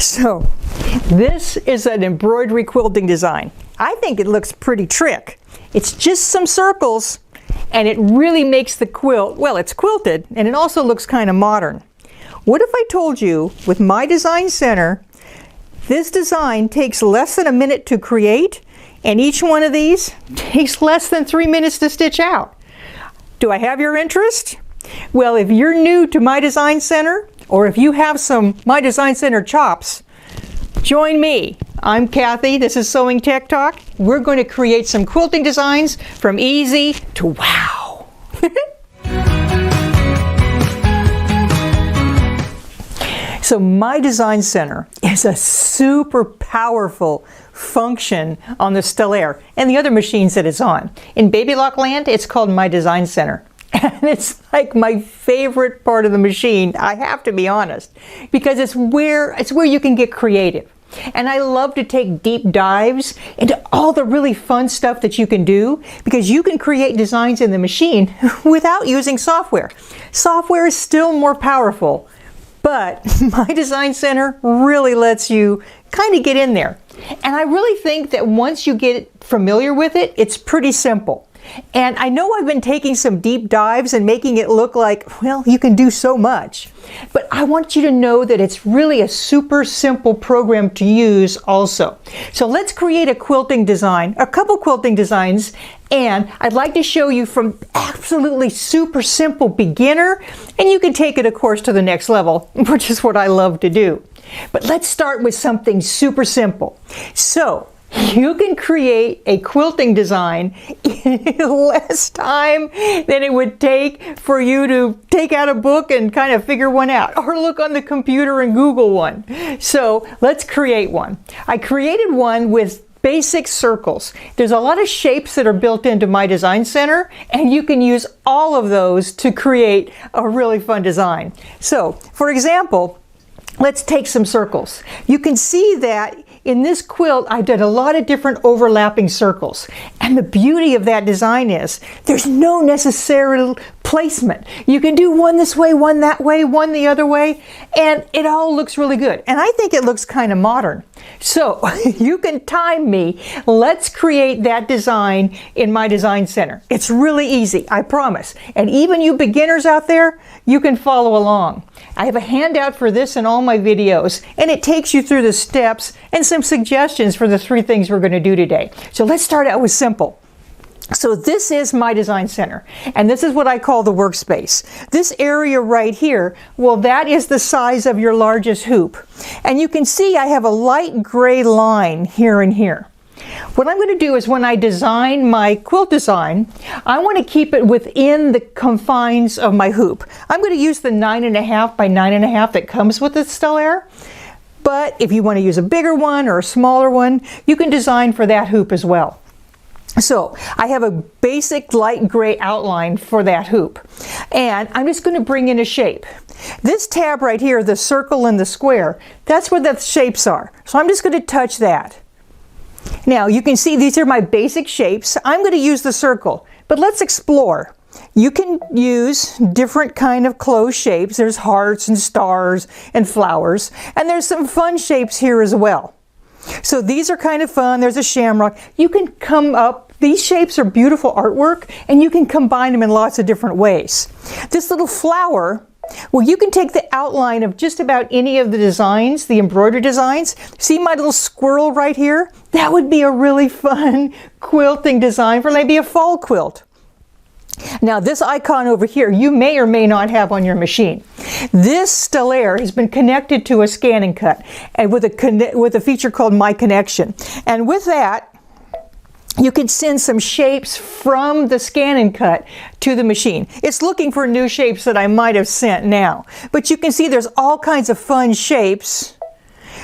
So this is an embroidery quilting design. I think it looks pretty trick. It's just some circles and it really makes the quilt, well, it's quilted and it also looks kind of modern. What if I told you with my design center, this design takes less than a minute to create and each one of these takes less than 3 minutes to stitch out? Do I have your interest? Well, if you're new to My Design Center, or if you have some My Design Center chops, join me. I'm Cathy, this is Sewing Tech Talk. We're going to create some quilting designs from easy to wow. So My Design Center is a super powerful function on the Stellaire and the other machines that it's on. In Baby Lock Land, it's called My Design Center. And it's like my favorite part of the machine, I have to be honest, because it's where you can get creative. And I love to take deep dives into all the really fun stuff that you can do, because you can create designs in the machine without using software. Software is still more powerful, but My Design Center really lets you kind of get in there. And I really think that once you get familiar with it, it's pretty simple. And I know I've been taking some deep dives and making it look like, well, you can do so much. But I want you to know that it's really a super simple program to use also. So let's create a quilting design, a couple quilting designs, and I'd like to show you from absolutely super simple beginner, and you can take it, of course, to the next level, which is what I love to do. But let's start with something super simple. So you can create a quilting design in less time than it would take for you to take out a book and kind of figure one out, or look on the computer and Google one. So let's create one. I created one with basic circles. There's a lot of shapes that are built into My Design Center, and you can use all of those to create a really fun design. So, for example, let's take some circles. You can see that in this quilt, I did a lot of different overlapping circles. And the beauty of that design is there's no necessary placement. You can do one this way, one that way, one the other way, and it all looks really good. And I think it looks kind of modern. So you can time me. Let's create that design in My Design Center. It's really easy, I promise. And even you beginners out there, you can follow along. I have a handout for this in all my videos, and it takes you through the steps and some suggestions for the 3 things we're going to do today. So let's start out with simple. So this is My Design Center, and this is what I call the workspace. This area right here, well, that is the size of your largest hoop. And you can see I have a light gray line here and here. What I'm going to do is when I design my quilt design, I want to keep it within the confines of my hoop. I'm going to use the 9.5 by 9.5 that comes with the Stellaire. But if you want to use a bigger one or a smaller one, you can design for that hoop as well. So I have a basic light gray outline for that hoop. And I'm just going to bring in a shape. This tab right here, the circle and the square, that's where the shapes are. So I'm just going to touch that. Now you can see these are my basic shapes. I'm going to use the circle, but let's explore. You can use different kind of closed shapes. There's hearts and stars and flowers, and there's some fun shapes here as well. So these are kind of fun. There's a shamrock. You can come up, these shapes are beautiful artwork, and you can combine them in lots of different ways. This little flower, well, you can take the outline of just about any of the designs, the embroidery designs. See my little squirrel right here? That would be a really fun quilting design for maybe a fall quilt. Now this icon over here, you may or may not have on your machine. This Stellaire has been connected to a scan and cut, and with a feature called My Connection. And with that, you can send some shapes from the scan and cut to the machine. It's looking for new shapes that I might have sent now. But you can see there's all kinds of fun shapes.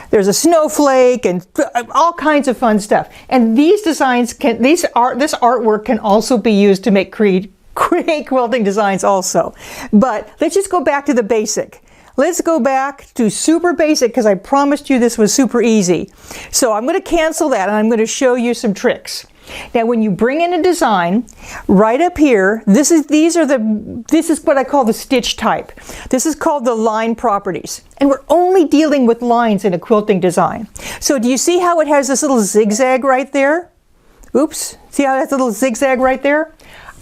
There's a snowflake and all kinds of fun stuff. And these designs this artwork can also be used to create quilting designs also. But let's just go back to the basic. Let's go back to super basic, because I promised you this was super easy. So I'm going to cancel that and I'm going to show you some tricks. Now when you bring in a design, right up here, this is what I call the stitch type. This is called the line properties. And we're only dealing with lines in a quilting design. So do you see how it has this little zigzag right there? Oops, see how that's a little zigzag right there?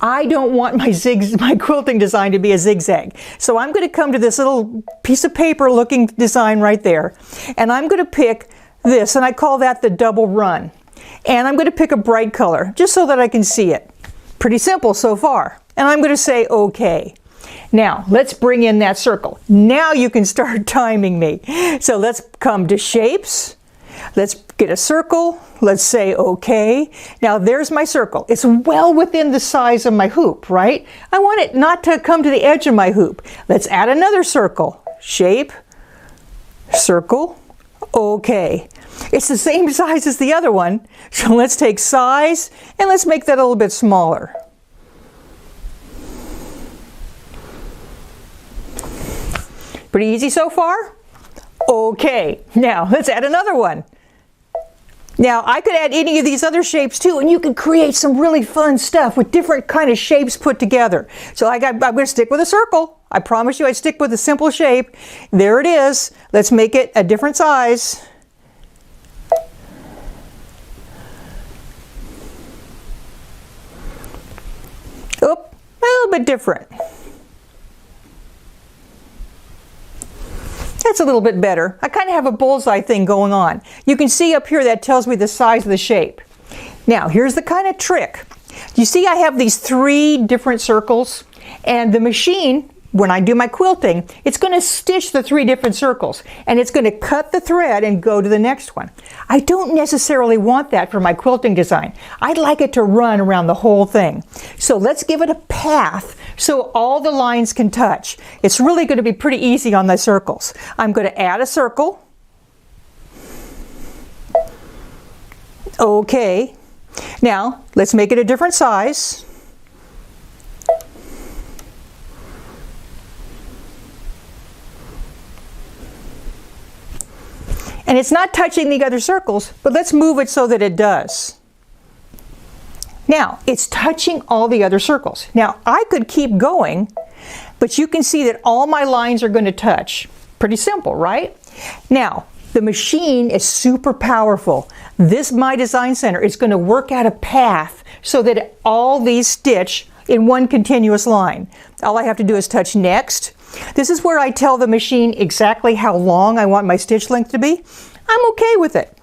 I don't want my quilting design to be a zigzag. So I'm going to come to this little piece of paper looking design right there. And I'm going to pick this, and I call that the double run. And I'm going to pick a bright color, just so that I can see it. Pretty simple so far. And I'm going to say OK. Now, let's bring in that circle. Now you can start timing me. So let's come to shapes. Let's get a circle. Let's say OK. Now there's my circle. It's well within the size of my hoop, right? I want it not to come to the edge of my hoop. Let's add another circle. Shape, circle, OK. It's the same size as the other one, so let's take size and let's make that a little bit smaller. Pretty easy so far? Okay, now let's add another one. Now I could add any of these other shapes too, and you can create some really fun stuff with different kind of shapes put together. So I'm going to stick with a circle. I promise you I'd stick with a simple shape. There it is. Let's make it a different size. Oop, a little bit different. That's a little bit better. I kind of have a bullseye thing going on. You can see up here that tells me the size of the shape. Now here's the kind of trick. You see I have these 3 different circles, and the machine, when I do my quilting, it's going to stitch the 3 different circles, and it's going to cut the thread and go to the next one. I don't necessarily want that for my quilting design. I'd like it to run around the whole thing. So let's give it a path so all the lines can touch. It's really going to be pretty easy on the circles. I'm going to add a circle. Okay. Now let's make it a different size. And it's not touching the other circles, but let's move it so that it does. Now, it's touching all the other circles. Now, I could keep going, but you can see that all my lines are going to touch. Pretty simple, right? Now, the machine is super powerful. This My Design Center is going to work out a path so that all these stitch in one continuous line. All I have to do is touch next. This is where I tell the machine exactly how long I want my stitch length to be. I'm okay with it.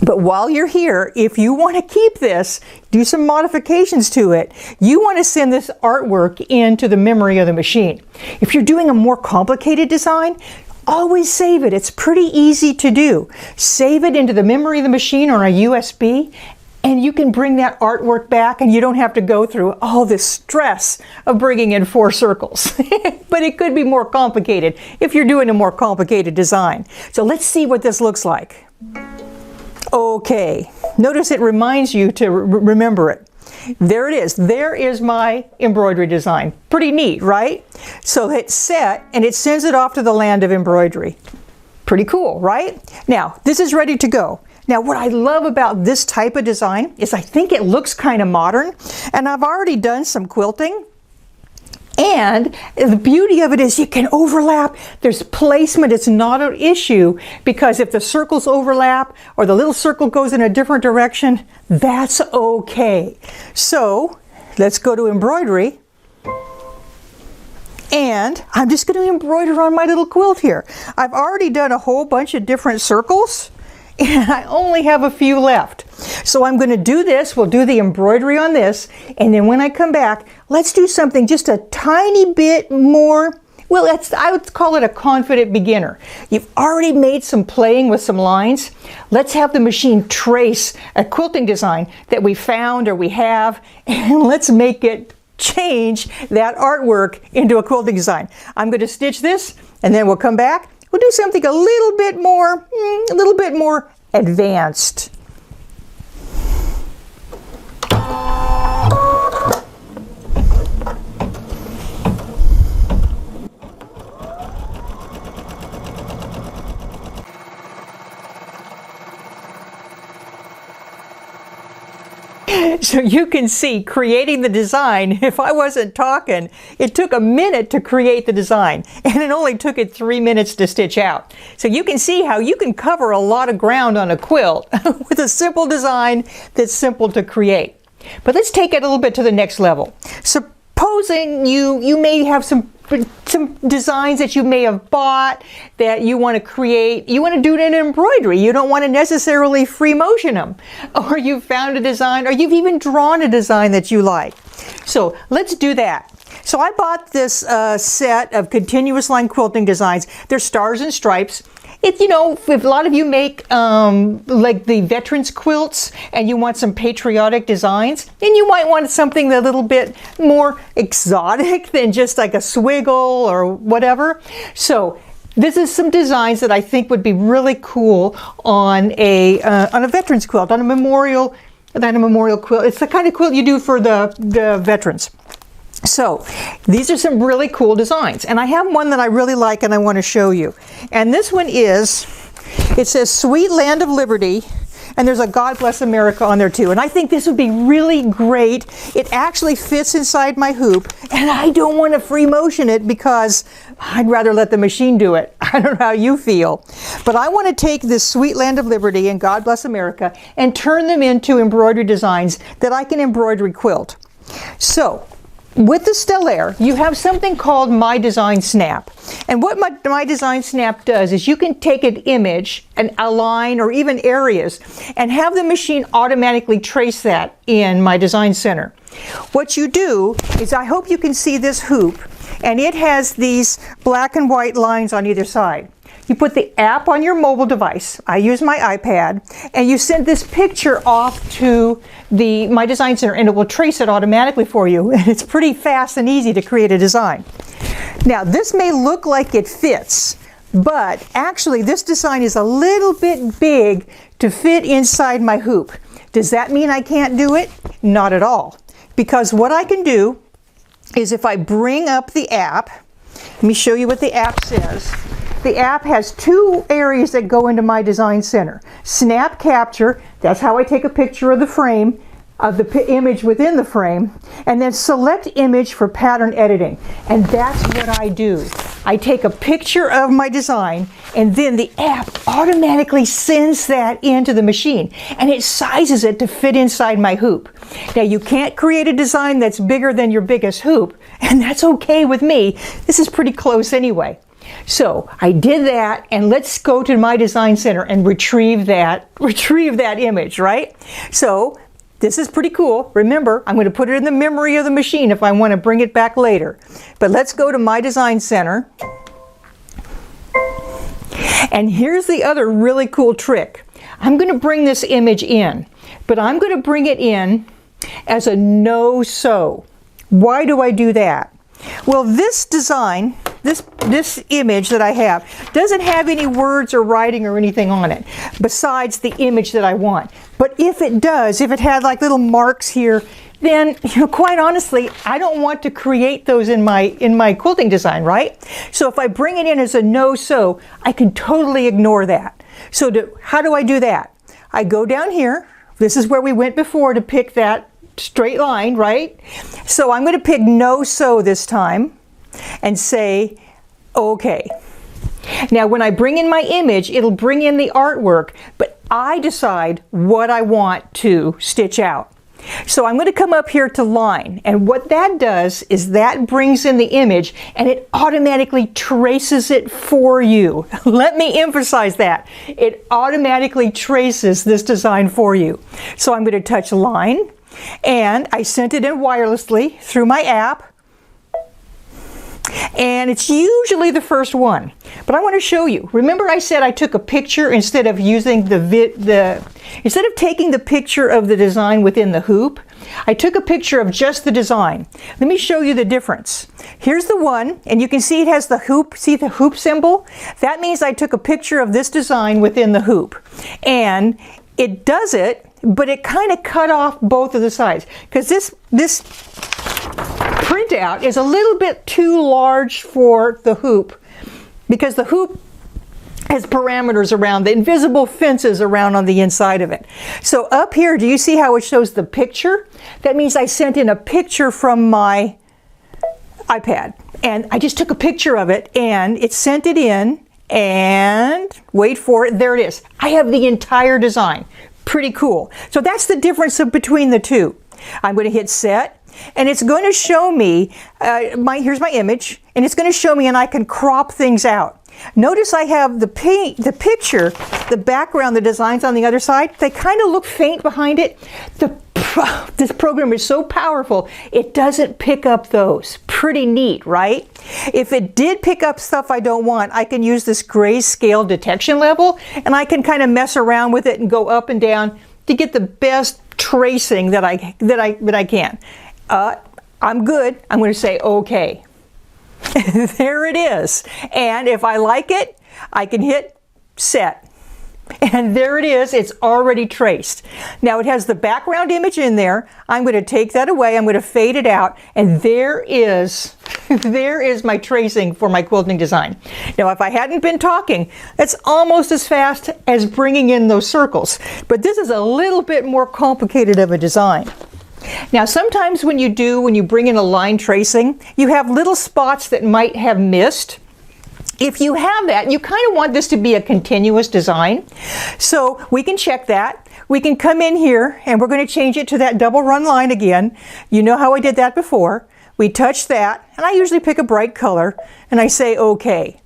But while you're here, if you want to keep this, do some modifications to it, you want to send this artwork into the memory of the machine. If you're doing a more complicated design, always save it. It's pretty easy to do. Save it into the memory of the machine or a USB, and you can bring that artwork back, and you don't have to go through all this stress of bringing in 4 circles. But it could be more complicated if you're doing a more complicated design. So let's see what this looks like. Okay, notice it reminds you to remember it. There it is. There is my embroidery design. Pretty neat, right? So it's set, and it sends it off to the land of embroidery. Pretty cool, right? Now, this is ready to go. Now, what I love about this type of design is I think it looks kind of modern, and I've already done some quilting. And the beauty of it is you can overlap. There's placement. It's not an issue, because if the circles overlap or the little circle goes in a different direction, that's okay. So let's go to embroidery. And I'm just going to embroider on my little quilt here. I've already done a whole bunch of different circles, and I only have a few left. So I'm going to do this. We'll do the embroidery on this, and then when I come back, let's do something just a tiny bit more. Well, I would call it a confident beginner. You've already made some playing with some lines. Let's have the machine trace a quilting design that we found or we have, and let's make it change that artwork into a quilting design. I'm going to stitch this, and then we'll come back. We'll do something a little bit more advanced. So you can see creating the design, if I wasn't talking, it took a minute to create the design and it only took it 3 minutes to stitch out. So you can see how you can cover a lot of ground on a quilt with a simple design that's simple to create. But let's take it a little bit to the next level. Supposing you may have some designs that you may have bought that you want to create. You want to do it in embroidery. You don't want to necessarily free motion them. Or you've found a design, or you've even drawn a design that you like. So let's do that. So I bought this set of continuous line quilting designs. They're stars and stripes. If a lot of you make like the veterans quilts and you want some patriotic designs, then you might want something a little bit more exotic than just like a swiggle or whatever. So this is some designs that I think would be really cool on a veterans quilt, on a memorial quilt. It's the kind of quilt you do for the veterans. So these are some really cool designs, and I have one that I really like and I want to show you. And this one it says Sweet Land of Liberty, and there's a God Bless America on there too. And I think this would be really great. It actually fits inside my hoop, and I don't want to free motion it because I'd rather let the machine do it. I don't know how you feel, but I want to take this Sweet Land of Liberty and God Bless America and turn them into embroidery designs that I can embroidery quilt. So with the Stellaire, you have something called My Design Snap. And what My Design Snap does is you can take an image, a line, or even areas, and have the machine automatically trace that in My Design Center. What you do is, I hope you can see this hoop, and it has these black and white lines on either side. You put the app on your mobile device. I use my iPad, and you send this picture off to the My Design Center, and it will trace it automatically for you. And it's pretty fast and easy to create a design. Now, this may look like it fits, but actually this design is a little bit big to fit inside my hoop. Does that mean I can't do it? Not at all. Because what I can do is, if I bring up the app, let me show you what the app says. The app has two areas that go into My Design Center. Snap Capture, that's how I take a picture of the frame, of the image within the frame, and then Select Image for pattern editing. And that's what I do. I take a picture of my design, and then the app automatically sends that into the machine, and it sizes it to fit inside my hoop. Now, you can't create a design that's bigger than your biggest hoop, and that's okay with me. This is pretty close anyway. So I did that, and let's go to My Design Center and retrieve that image, right? So this is pretty cool. Remember, I'm going to put it in the memory of the machine if I want to bring it back later. But let's go to My Design Center. And here's the other really cool trick. I'm going to bring this image in, but I'm going to bring it in as a no-sew. Why do I do that? Well, this design, this image that I have, doesn't have any words or writing or anything on it besides the image that I want. But if it does, if it had like little marks here, then, quite honestly, I don't want to create those in my quilting design, right? So if I bring it in as a no-sew, I can totally ignore that. So how do I do that? I go down here. This is where we went before to pick that straight line, right? So I'm going to pick no sew this time and say okay. Now when I bring in my image, it'll bring in the artwork, but I decide what I want to stitch out. So I'm going to come up here to line, and what that does is that brings in the image and it automatically traces it for you. Let me emphasize that. It automatically traces this design for you. So I'm going to touch line, and I sent it in wirelessly through my app, and it's usually the first one. But I want to show you. Remember I said I took a picture instead of using instead of taking the picture of the design within the hoop, I took a picture of just the design. Let me show you the difference. Here's the one, and you can see it has the hoop. See the hoop symbol? That means I took a picture of this design within the hoop. And it does it, but it kind of cut off both of the sides, because this printout is a little bit too large for the hoop, because the hoop has parameters around, the invisible fences around on the inside of it. So up here, do you see how it shows the picture? That means I sent in a picture from my iPad, and I just took a picture of it and it sent it in, and wait for it, there it is. I have the entire design. Pretty cool. So that's the difference between the two. I'm going to hit set, and it's going to show me, here's my image, and it's going to show me, and I can crop things out. Notice I have the picture, the background, the designs on the other side. They kind of look faint behind it. This program is so powerful, it doesn't pick up those. Pretty neat, right? If it did pick up stuff I don't want, I can use this grayscale detection level, and I can kind of mess around with it and go up and down to get the best tracing that I can. I'm good. I'm going to say okay. There it is. And if I like it, I can hit set. And there it is. It's already traced. Now it has the background image in there. I'm going to take that away. I'm going to fade it out. And there is my tracing for my quilting design. Now if I hadn't been talking, that's almost as fast as bringing in those circles. But this is a little bit more complicated of a design. Now sometimes when you bring in a line tracing, you have little spots that might have missed. If you have that, you kind of want this to be a continuous design. So we can check that. We can come in here and we're going to change it to that double run line again. You know how I did that before. We touch that, and I usually pick a bright color, and I say okay.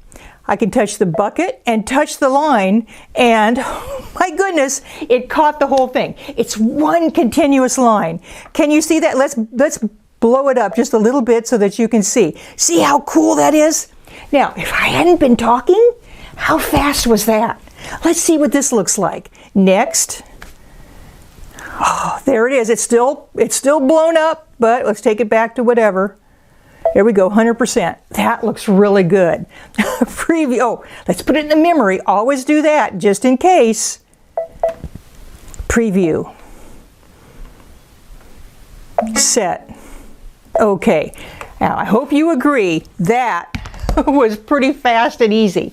I can touch the bucket and touch the line, and my goodness, it caught the whole thing. It's one continuous line. Can you see that? Let's blow it up just a little bit so that you can see. See how cool that is? Now, if I hadn't been talking, how fast was that? Let's see what this looks like. Next. Oh, there it is. It's still blown up, but let's take it back to whatever. There we go, 100%. That looks really good. Preview. Oh, let's put it in the memory. Always do that, just in case. Preview. Set. Okay. Now, I hope you agree that was pretty fast and easy.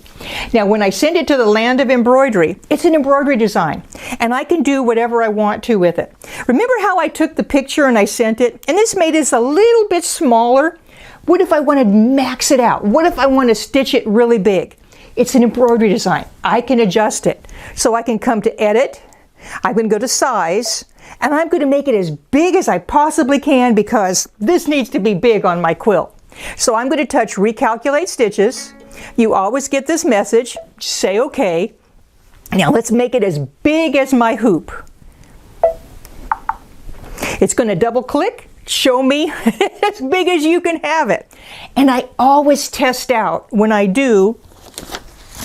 Now, when I send it to the land of embroidery, it's an embroidery design, and I can do whatever I want to with it. Remember how I took the picture and I sent it, and this made it a little bit smaller? What if I want to max it out? What if I want to stitch it really big? It's an embroidery design. I can adjust it. So I can come to edit, I'm going to go to size, and I'm going to make it as big as I possibly can because this needs to be big on my quilt. So I'm going to touch recalculate stitches. You always get this message. Say okay. Now let's make it as big as my hoop. It's going to double click, show me as big as you can have it. And I always test out when I do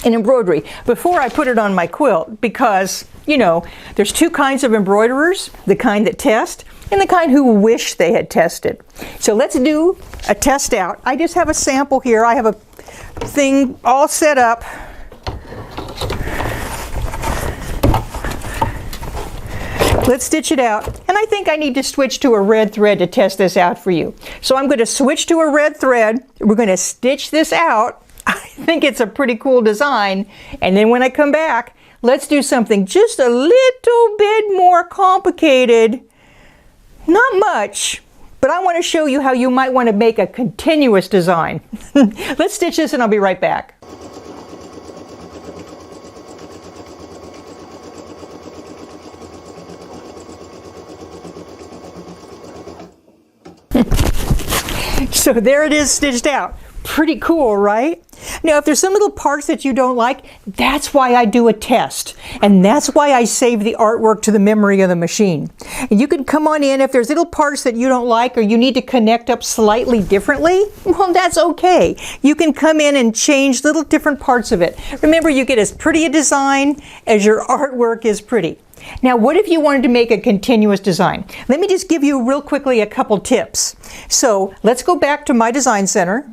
an embroidery before I put it on my quilt because, you know, there's two kinds of embroiderers, the kind that test and the kind who wish they had tested. So let's do a test out. I just have a sample here. I have a thing all set up. Let's stitch it out. And I think I need to switch to a red thread to test this out for you. So I'm going to switch to a red thread. We're going to stitch this out. I think it's a pretty cool design. And then when I come back, let's do something just a little bit more complicated. Not much, but I want to show you how you might want to make a continuous design. Let's stitch this and I'll be right back. So there it is stitched out. Pretty cool, right? Now, if there's some little parts that you don't like, that's why I do a test. And that's why I save the artwork to the memory of the machine. And you can come on in if there's little parts that you don't like or you need to connect up slightly differently, well, that's okay. You can come in and change little different parts of it. Remember, you get as pretty a design as your artwork is pretty. Now, what if you wanted to make a continuous design? Let me just give you real quickly a couple tips. So let's go back to my design center.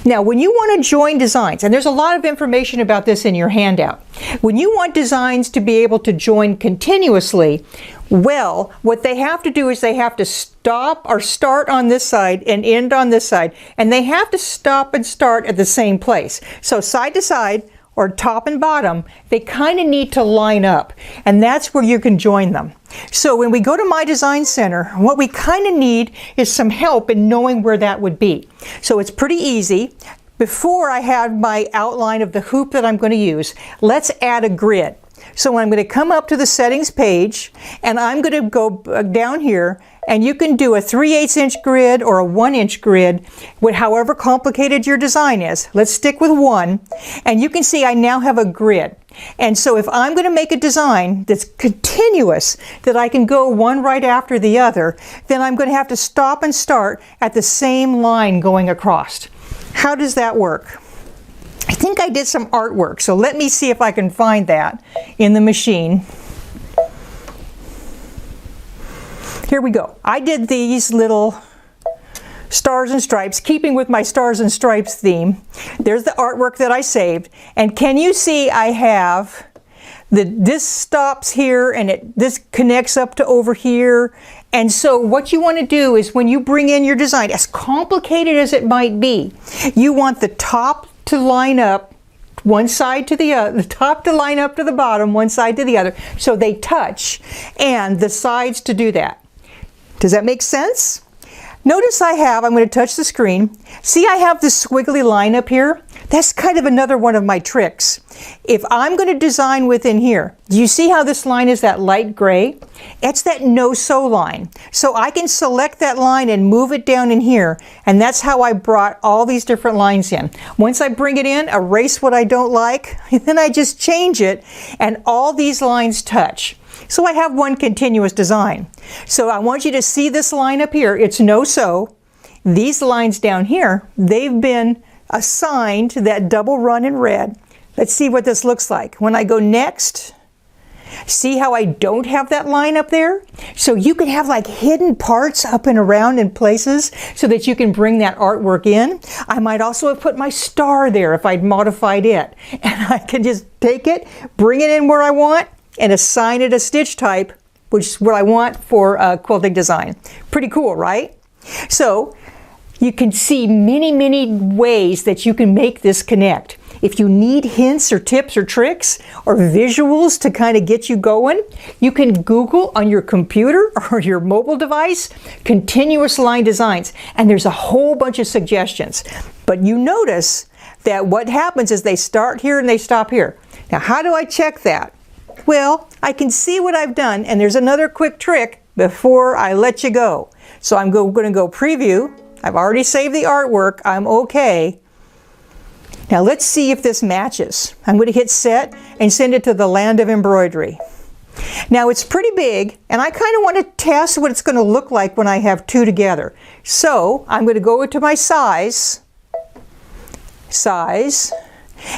Now, when you want to join designs, and there's a lot of information about this in your handout, when you want designs to be able to join continuously, well, what they have to do is they have to stop or start on this side and end on this side, and they have to stop and start at the same place. So side to side, or top and bottom, they kind of need to line up, and that's where you can join them. So when we go to My Design Center, what we kind of need is some help in knowing where that would be. So it's pretty easy. Before I have my outline of the hoop that I'm going to use, let's add a grid. So I'm going to come up to the settings page, and I'm going to go down here, and you can do a 3/8 inch grid or a 1 inch grid, with however complicated your design is. Let's stick with 1, and you can see I now have a grid. And so if I'm going to make a design that's continuous, that I can go one right after the other, then I'm going to have to stop and start at the same line going across. How does that work? I think I did some artwork, so let me see if I can find that in the machine. Here we go. I did these little stars and stripes, keeping with my stars and stripes theme. There's the artwork that I saved, and can you see I have this stops here and this connects up to over here. And so what you want to do is when you bring in your design, as complicated as it might be, you want the top to line up one side to the other, the top to line up to the bottom, one side to the other, so they touch, and the sides to do that. Does that make sense? Notice I'm going to touch the screen. See, I have this squiggly line up here. That's kind of another one of my tricks. If I'm going to design within here, do you see how this line is that light gray? It's that no-sew line. So I can select that line and move it down in here, and that's how I brought all these different lines in. Once I bring it in, erase what I don't like, and then I just change it, and all these lines touch. So I have one continuous design. So I want you to see this line up here. It's no-sew. These lines down here, they've been assigned to that double run in red. Let's see what this looks like. When I go next, see how I don't have that line up there? So you can have like hidden parts up and around in places so that you can bring that artwork in. I might also have put my star there if I'd modified it. And I can just take it, bring it in where I want, and assign it a stitch type, which is what I want for a quilting design. Pretty cool, right? So you can see many, many ways that you can make this connect. If you need hints or tips or tricks or visuals to kind of get you going, you can Google on your computer or your mobile device continuous line designs, and there's a whole bunch of suggestions. But you notice that what happens is they start here and they stop here. Now, how do I check that? Well, I can see what I've done, and there's another quick trick before I let you go. So I'm going to go preview. I've already saved the artwork. I'm okay. Now let's see if this matches. I'm going to hit set and send it to the land of embroidery. Now it's pretty big, and I kind of want to test what it's going to look like when I have two together. So I'm going to go to my size,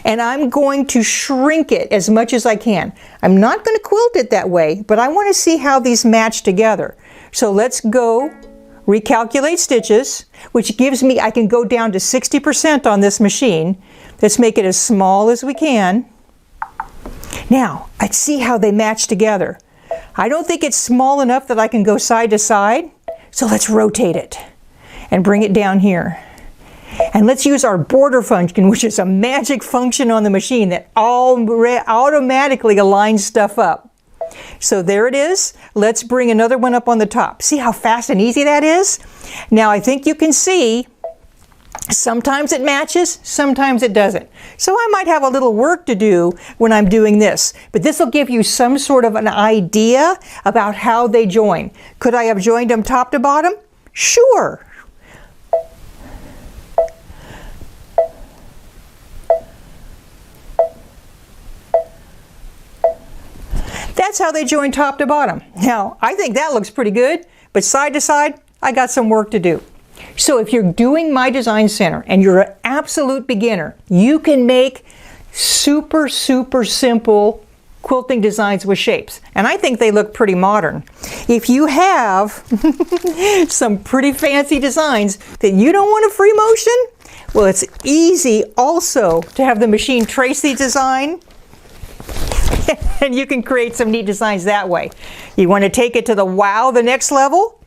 and I'm going to shrink it as much as I can. I'm not going to quilt it that way, but I want to see how these match together. So let's go recalculate stitches, which gives me, I can go down to 60% on this machine. Let's make it as small as we can. Now, let's see how they match together. I don't think it's small enough that I can go side to side, so let's rotate it and bring it down here. And let's use our border function, which is a magic function on the machine that automatically aligns stuff up. So there it is. Let's bring another one up on the top. See how fast and easy that is? Now I think you can see sometimes it matches, sometimes it doesn't. So I might have a little work to do when I'm doing this, but this will give you some sort of an idea about how they join. Could I have joined them top to bottom? Sure. That's how they join top to bottom. Now, I think that looks pretty good, but side to side, I got some work to do. So if you're doing My Design Center and you're an absolute beginner, you can make super, super simple quilting designs with shapes. And I think they look pretty modern. If you have some pretty fancy designs that you don't want a free motion, well, it's easy also to have the machine trace the design and you can create some neat designs that way. You want to take it to the next level?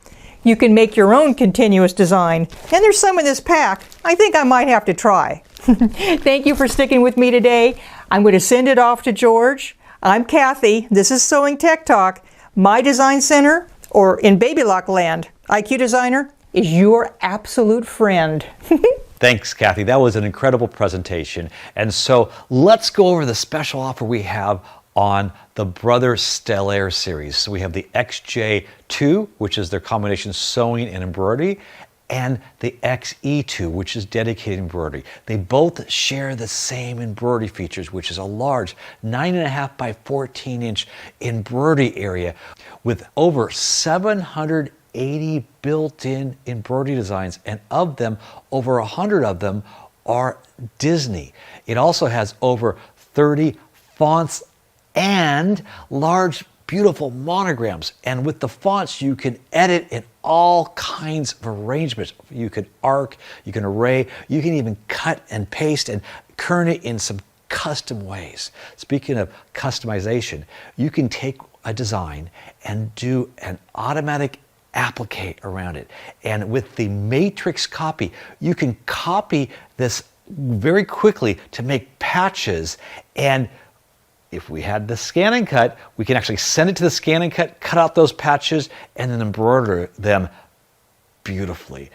You can make your own continuous design. And there's some in this pack I think I might have to try. Thank you for sticking with me today. I'm going to send it off to George. I'm Cathy. This is Sewing Tech Talk. My Design Center, or in Baby Lock Land, IQ Designer, is your absolute friend. Thanks, Cathy. That was an incredible presentation. And so let's go over the special offer we have on the Brother Stellaire series. So we have the XJ2, which is their combination sewing and embroidery, and the XE2, which is dedicated embroidery. They both share the same embroidery features, which is a large 9.5 by 14 inch embroidery area with over 780 built-in embroidery designs, and of them, over 100 of them are Disney. It also has over 30 fonts and large, beautiful monograms. And with the fonts, you can edit in all kinds of arrangements. You can arc, you can array, you can even cut and paste and kern it in some custom ways. Speaking of customization, you can take a design and do an automatic applique around it. And with the matrix copy, you can copy this very quickly to make patches. And if we had the scan and cut, we can actually send it to the scan and cut out those patches, and then embroider them beautifully.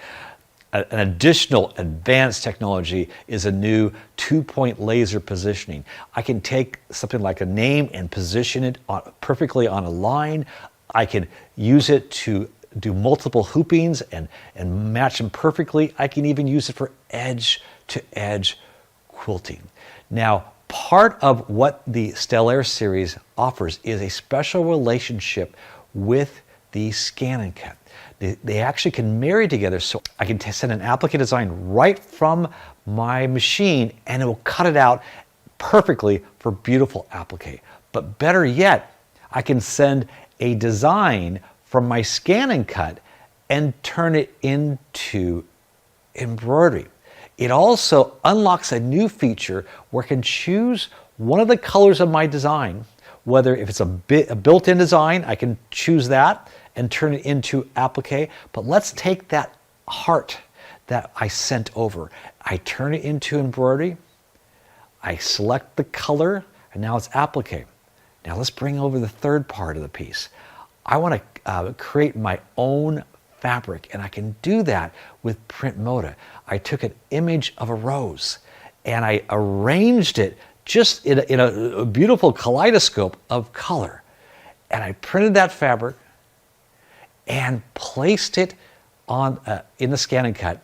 An additional advanced technology is a new 2-point laser positioning. I can take something like a name and position it perfectly on a line. I can use it to do multiple hoopings and match them perfectly. I can even use it for edge-to-edge quilting. Now, part of what the Stellaire series offers is a special relationship with the scan and cut. They actually can marry together, so I can send an applique design right from my machine and it will cut it out perfectly for beautiful applique. But better yet, I can send a design from my scan and cut and turn it into embroidery. It also unlocks a new feature where I can choose one of the colors of my design, whether if it's a built-in design, I can choose that and turn it into applique. But let's take that heart that I sent over. I turn it into embroidery. I select the color, and now it's applique. Now let's bring over the third part of the piece. I want to create my own fabric, and I can do that with Print Moda. I took an image of a rose and I arranged it just in a beautiful kaleidoscope of color. And I printed that fabric and placed it on in the scan and cut.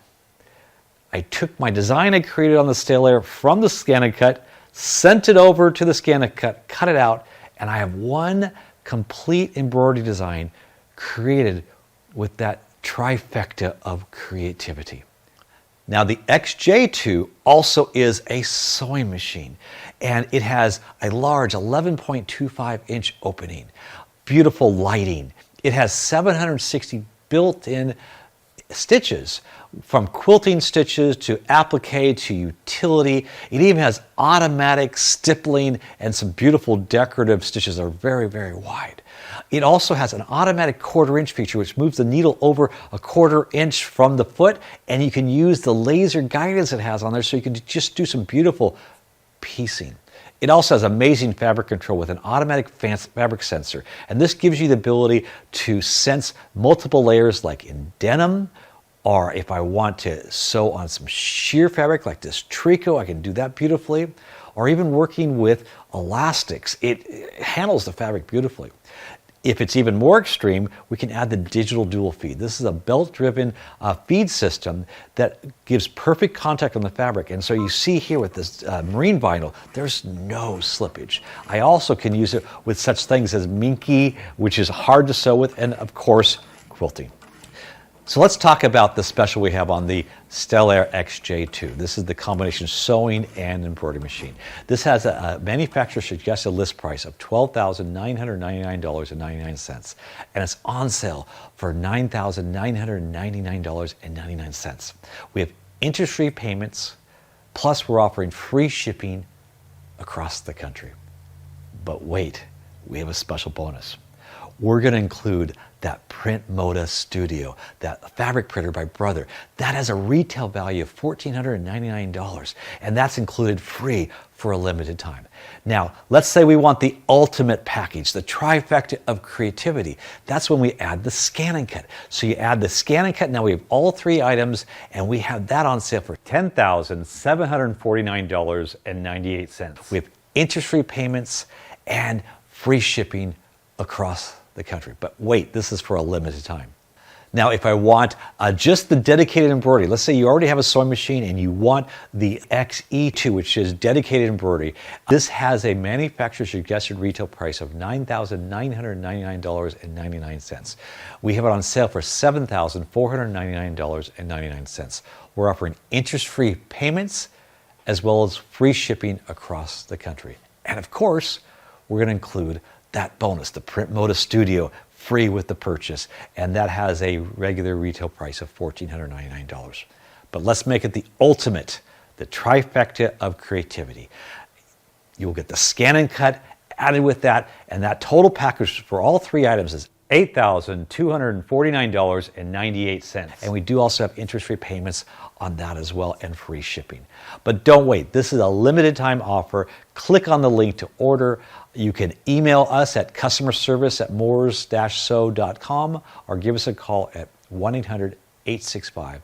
I took my design I created on the Stellaire from the scan and cut, sent it over to the scan and cut it out, and I have one complete embroidery design created with that trifecta of creativity. Now the XJ2 also is a sewing machine, and it has a large 11.25 inch opening, beautiful lighting. It has 760 built-in stitches, from quilting stitches to applique to utility. It even has automatic stippling and some beautiful decorative stitches that are very, very wide. It also has an automatic 1/4 inch feature which moves the needle over a 1/4 inch from the foot, and you can use the laser guidance it has on there so you can just do some beautiful piecing. It also has amazing fabric control with an automatic fabric sensor, and this gives you the ability to sense multiple layers like in denim, or if I want to sew on some sheer fabric like this tricot, I can do that beautifully, or even working with elastics. It handles the fabric beautifully. If it's even more extreme, we can add the digital dual feed. This is a belt-driven feed system that gives perfect contact on the fabric. And so you see here with this marine vinyl, there's no slippage. I also can use it with such things as minky, which is hard to sew with, and of course, quilting. So let's talk about the special we have on the Stellaire XJ2. This is the combination sewing and embroidery machine. This has a manufacturer suggested list price of $12,999.99, and it's on sale for $9,999.99. We have interest-free payments, plus we're offering free shipping across the country. But wait, we have a special bonus. We're going to include that Print Moda Studio, that fabric printer by Brother. That has a retail value of $1,499, and that's included free for a limited time. Now, let's say we want the ultimate package, the trifecta of creativity. That's when we add the scan and cut. So you add the scan and cut, now we have all three items, and we have that on sale for $10,749.98. We have interest-free payments and free shipping across the country. But wait, this is for a limited time. Now, if I want just the dedicated embroidery, let's say you already have a sewing machine and you want the XE2, which is dedicated embroidery, this has a manufacturer suggested retail price of $9,999.99. We have it on sale for $7,499.99. We're offering interest-free payments as well as free shipping across the country. And of course, we're going to include that bonus, the Print Moda Studio, free with the purchase, and that has a regular retail price of $1,499. But let's make it the ultimate, the trifecta of creativity. You'll get the scan and cut added with that, and that total package for all three items is $8,249.98. And we do also have interest-free payments on that as well, and free shipping. But don't wait, this is a limited time offer. Click on the link to order. You can email us at customerservice@moores-sew.com or give us a call at 1-800-865